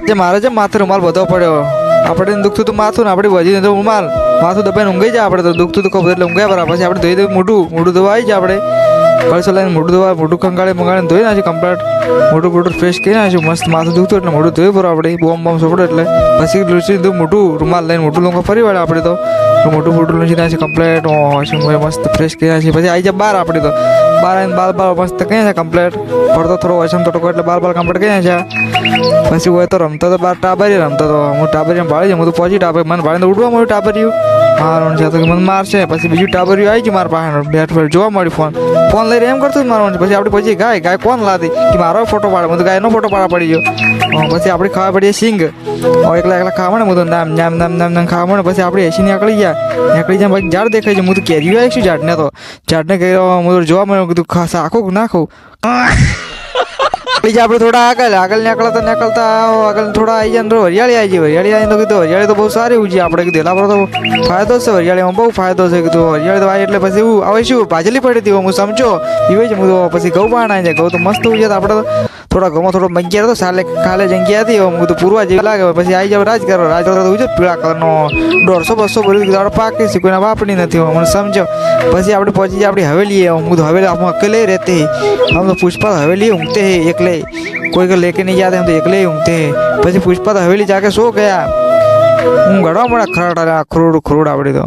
જે મારે છે માથે રૂમાલ બધો પડ્યો. આપણે દુખતું તો માથું ને આપણે વધી તો રૂમાલ માથું દબાઈને ઊંઘી જાય. આપણે તો દુખતું તો ખબર એટલે ઊંઘ્યા બરાબર. પછી આપણે ધોઈ મોઢું ધોવા આવી જાય. આપણે કળસો લઈને મોઢું કંગાળે મંગાળીને ધોઈ નાખ્યું કમ્પ્લીટ. મોઢું ફ્રેશ કરી નાખ્યું. મસ્ત માથું દુખતું એટલે મોઢું ધોઈ બરો આપણે બોમ સોપડો એટલે પછી લૂસી મોઢું રૂમાલ લઈને મોઢું લોકો ફરી વળે. આપણે તો મોઢું લૂસી નાખીએ કમ્પ્લીટ. મસ્ત ફ્રેશ કરી નાખીએ. પછી આવી જાય બહાર. આપણે તો બહાર આવીને બાલ મસ્ત કહી છે કમ્પ્લીટ. પડતો થોડો વસમ તો એટલે બાલ કમ્પ્લીટ કહી છે. પછી હોય તો રમતો તો બાર ટાબરી રમતો તો હું ટાબરિયા ભાળી જાય. હું તો પહોંચી ટાબર મને ભાળીને ઉડવા મળ્યું ટાબરિયું મારવાનું છે તો મને મારશે. પછી બીજું ટાબરિયું આવી ગયું મારા પાસે બેટ પર જોવા મળ્યું. ફોન લઈને એમ કરતું જ મારવાનું. પછી આપણે પછી ગાય કોણ લાદી કે મારો ફોટો પાડે. હું તો ગાયનો ફોટો પાડવા પડી ગયો. પછી આપણે ખાવા પડીએ સિંગ એકલા ખાવા મળે. હું તો નામ ખાવા મળે. પછી આપણે એસી નીકળી જાય પછી ઝાડ દેખાય છે. હું તો કેરીઓ આવી છું ઝાડને કહ્યું હું તો જોવા મળ્યું. કીધું ખાસ આખું નાખું. બીજા આપણે થોડા આગળ નીકળતા આગળ થોડા આવી જાય. વરિયાળી આવી જાય. વરિયાળી આવી તો કીધું વરિયાળી તો બહુ સારી ઉજી. આપણે કીધું એલા પર તો ફાયદો છે વરિયાળીમાં બહુ ફાયદો છે. કીધું વરિયાળી તો આવી એટલે પછી એવું આવે શું ભાજેલી પડી હતી. હું સમજો પીવાય છે. હું તો પછી ઘઉં પાણ આવી જાય. ઘઉં તો મસ્ત ઉજ્યા. આપણે તો થોડા ઘઉંમાં થોડો મંગિયા હતો કાલે જંગી હતી. હું તો પૂરવા જેવી લાગે. પછી આવી જાવ રાજ કરો તો ઉજ્યો પીળા કલરનો 150-200 ભરી કીધું આપણે પાકી છે. કોઈને વાપરી નથી મને સમજો. પછી આપણે પહોંચી જાય આપણી હવેલી. હું તો હવેલી આપણે અકેલે રહેતે. हम तो पुष्पा हवेली ऊँगते हैं एकले. कोई को लेके नहीं जाते. हम तो एकले ही ऊँगते हैं. પછી પુષ્પા હવેલી જાકે સો ગયા. હું ઘડવા મળે ખરોડ આવડી તો